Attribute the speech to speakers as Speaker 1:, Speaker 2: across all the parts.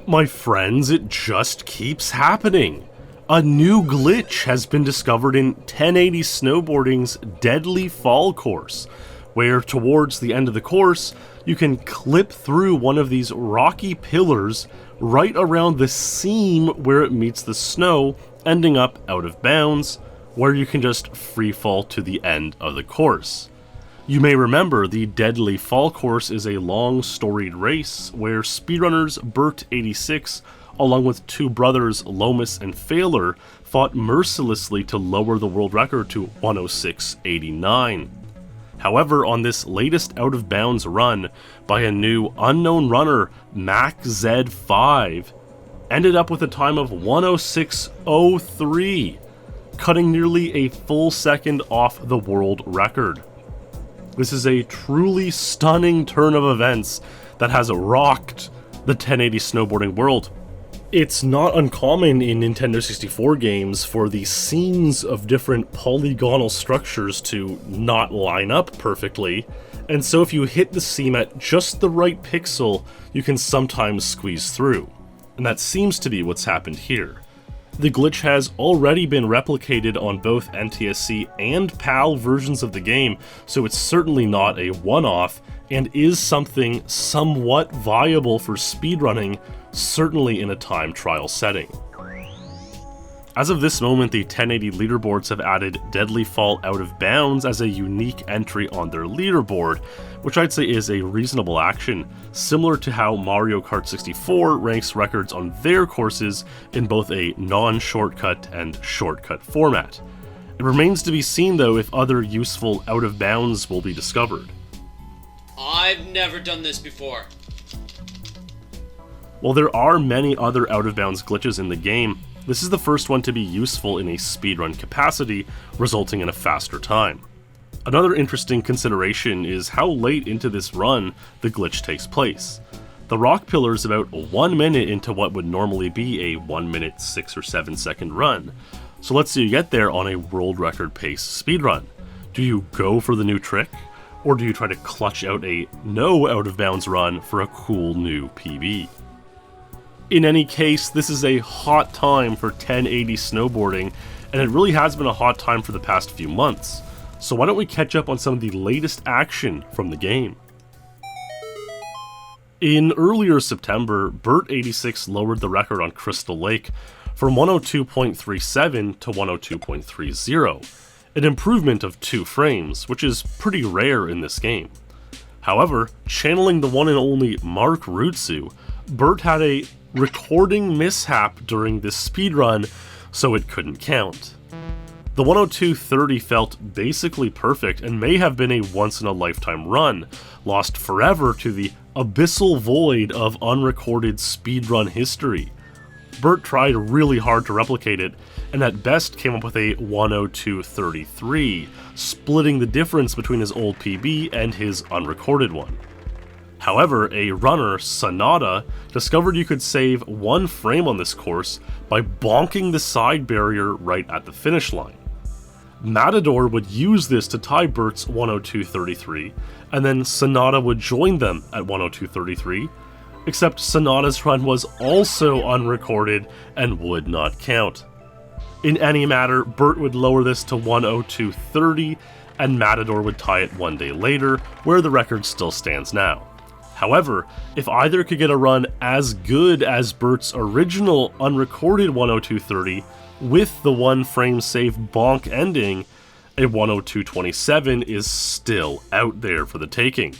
Speaker 1: My friends, it just keeps happening. A new glitch has been discovered in 1080 Snowboarding's Deadly Fall course, where towards the end of the course, you can clip through one of these rocky pillars right around the seam where it meets the snow, ending up out of bounds, where you can just free fall to the end of the course. You may remember the Deadly Fall course is a long storied race where speedrunners Bert86 along with two brothers Lomas and Failer fought mercilessly to lower the world record to 106.89. However, on this latest out of bounds run by a new unknown runner, MacZ5, ended up with a time of 106.03, cutting nearly a full second off the world record. This is a truly stunning turn of events that has rocked the 1080 snowboarding world. It's not uncommon in Nintendo 64 games for the seams of different polygonal structures to not line up perfectly, and so if you hit the seam at just the right pixel, you can sometimes squeeze through. And that seems to be what's happened here. The glitch has already been replicated on both NTSC and PAL versions of the game, so it's certainly not a one-off, and is something somewhat viable for speedrunning, certainly in a time trial setting. As of this moment, the 1080 leaderboards have added Deadly Fall Out of Bounds as a unique entry on their leaderboard, which I'd say is a reasonable action, similar to how Mario Kart 64 ranks records on their courses in both a non-shortcut and shortcut format. It remains to be seen though if other useful out of bounds will be discovered.
Speaker 2: I've never done this before.
Speaker 1: While there are many other out of bounds glitches in the game, this is the first one to be useful in a speedrun capacity, resulting in a faster time. Another interesting consideration is how late into this run the glitch takes place. The rock pillar is about 1 minute into what would normally be a 1 minute 6 or 7 second run. So let's say you get there on a world record pace speedrun. Do you go for the new trick? Or do you try to clutch out a no out of bounds run for a cool new PB? In any case, this is a hot time for 1080 snowboarding, and it really has been a hot time for the past few months. So why don't we catch up on some of the latest action from the game? In earlier September, Bert86 lowered the record on Crystal Lake from 102.37 to 102.30, an improvement of 2 frames, which is pretty rare in this game. However, channeling the one and only Mark Rutsu, Bert had a recording mishap during this speedrun, so it couldn't count. The 102.30 felt basically perfect and may have been a once-in-a-lifetime run, lost forever to the abyssal void of unrecorded speedrun history. Bert tried really hard to replicate it, and at best came up with a 102.33, splitting the difference between his old PB and his unrecorded one. However, a runner, Sonata, discovered you could save 1 frame on this course by bonking the side barrier right at the finish line. Matador would use this to tie Bert's 102.33, and then Sonata would join them at 102.33, except Sonata's run was also unrecorded and would not count. In any matter, Bert would lower this to 102.30, and Matador would tie it 1 day later, where the record still stands now. However, if either could get a run as good as Bert's original unrecorded 102.30 with the 1 frame save bonk ending, a 102.27 is still out there for the taking.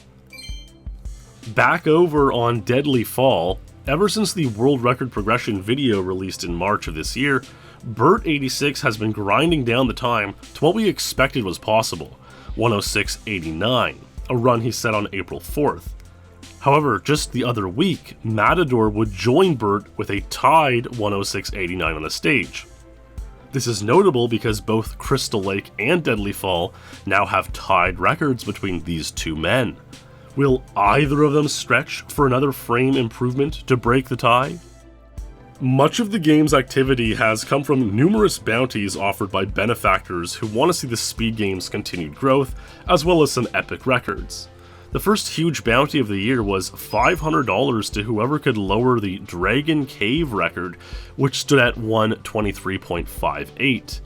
Speaker 1: Back over on Deadly Fall, ever since the world record progression video released in March of this year, Bert86 has been grinding down the time to what we expected was possible, 106.89, a run he set on April 4th. However, just the other week, Matador would join Bert with a tied 106.89 on the stage. This is notable because both Crystal Lake and Deadly Fall now have tied records between these two men. Will either of them stretch for another frame improvement to break the tie? Much of the game's activity has come from numerous bounties offered by benefactors who want to see the speed game's continued growth, as well as some epic records. The first huge bounty of the year was $500 to whoever could lower the Dragon Cave record, which stood at 1:23.58.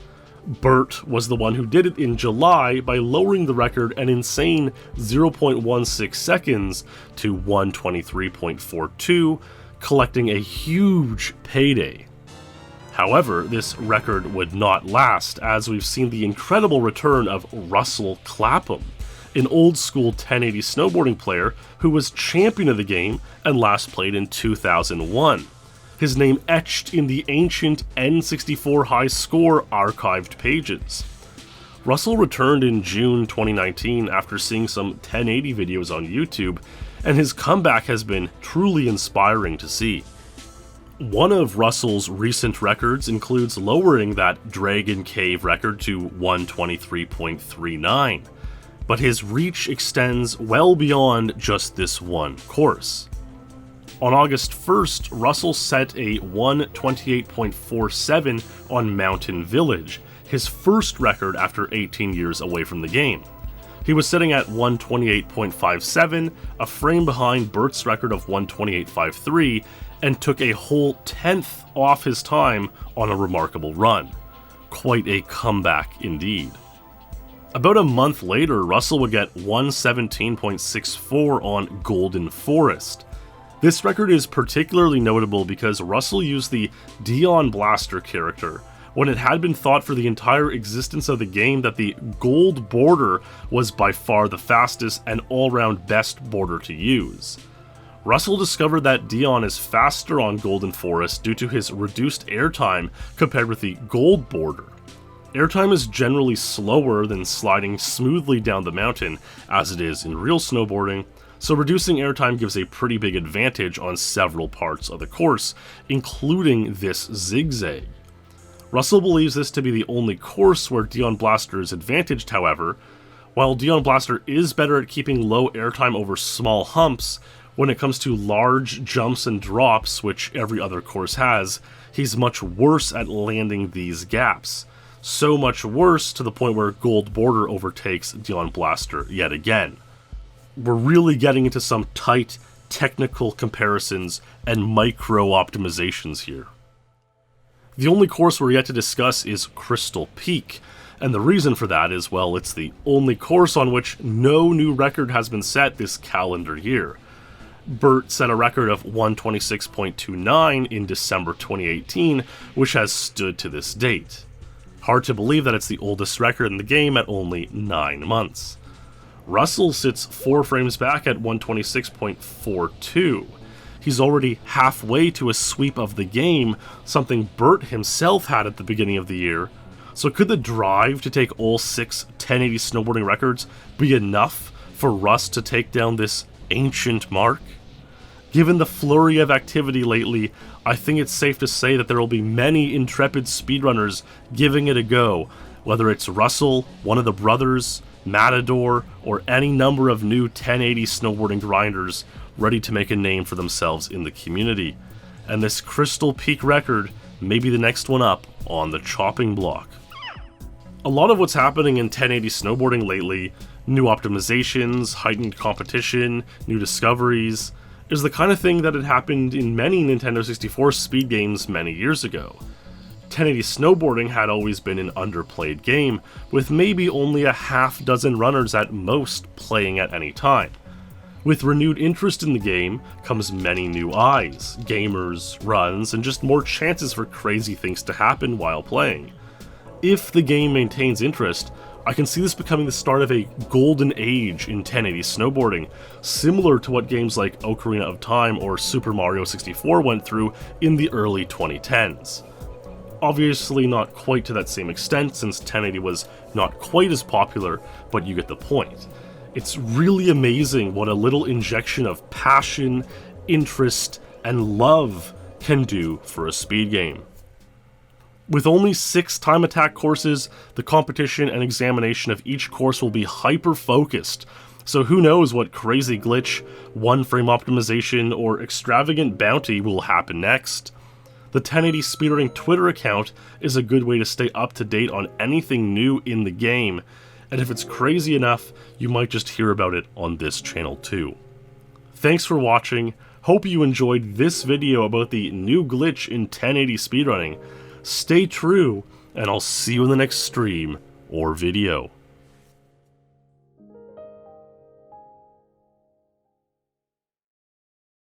Speaker 1: Burt was the one who did it in July by lowering the record an insane 0.16 seconds to 1:23.42, collecting a huge payday. However, this record would not last, as we've seen the incredible return of Russell Clapham, an old-school 1080 snowboarding player who was champion of the game and last played in 2001. His name etched in the ancient N64 high score archived pages. Russell returned in June 2019 after seeing some 1080 videos on YouTube, and his comeback has been truly inspiring to see. One of Russell's recent records includes lowering that Dragon Cave record to 1:23.39, but his reach extends well beyond just this one course. On August 1st, Russell set a 1:28.47 on Mountain Village, his first record after 18 years away from the game. He was sitting at 1:28.57, a frame behind Burt's record of 1:28.53, and took a whole 10th off his time on a remarkable run. Quite a comeback indeed. About a month later, Russell would get 1:17.64 on Golden Forest. This record is particularly notable because Russell used the Dion Blaster character, when it had been thought for the entire existence of the game that the gold border was by far the fastest and all-round best border to use. Russell discovered that Dion is faster on Golden Forest due to his reduced airtime compared with the gold border. Airtime is generally slower than sliding smoothly down the mountain, as it is in real snowboarding, so reducing airtime gives a pretty big advantage on several parts of the course, including this zigzag. Russell believes this to be the only course where Dion Blaster is advantaged, however. While Dion Blaster is better at keeping low airtime over small humps, when it comes to large jumps and drops, which every other course has, he's much worse at landing these gaps. So much worse to the point where Gold Border overtakes Dion Blaster yet again. We're really getting into some tight technical comparisons and micro optimizations here. The only course we're yet to discuss is Crystal Peak, and the reason for that is, well, it's the only course on which no new record has been set this calendar year. Burt set a record of 1:26.29 in December 2018, which has stood to this date. Hard to believe that it's the oldest record in the game at only 9 months. Russell sits 4 frames back at 1:26.42. He's already halfway to a sweep of the game, something Burt himself had at the beginning of the year. So could the drive to take all 6 1080 snowboarding records be enough for Russ to take down this ancient mark? Given the flurry of activity lately, I think it's safe to say that there will be many intrepid speedrunners giving it a go, whether it's Russell, one of the brothers, Matador, or any number of new 1080 snowboarding grinders ready to make a name for themselves in the community. And this Crystal Peak record may be the next one up on the chopping block. A lot of what's happening in 1080 snowboarding lately, new optimizations, heightened competition, new discoveries, is the kind of thing that had happened in many Nintendo 64 speed games many years ago. 1080 snowboarding had always been an underplayed game, with maybe only a half dozen runners at most playing at any time. With renewed interest in the game comes many new eyes, gamers, runs, and just more chances for crazy things to happen while playing. If the game maintains interest, I can see this becoming the start of a golden age in 1080 snowboarding, similar to what games like Ocarina of Time or Super Mario 64 went through in the early 2010s. Obviously not quite to that same extent, since 1080 was not quite as popular, but you get the point. It's really amazing what a little injection of passion, interest, and love can do for a speed game. With only 6 time attack courses, the competition and examination of each course will be hyper-focused, so who knows what crazy glitch, one-frame optimization, or extravagant bounty will happen next. The 1080 Speedrunning Twitter account is a good way to stay up to date on anything new in the game, and if it's crazy enough, you might just hear about it on this channel too. Thanks for watching, hope you enjoyed this video about the new glitch in 1080 speedrunning. Stay true, and I'll see you in the next stream or video.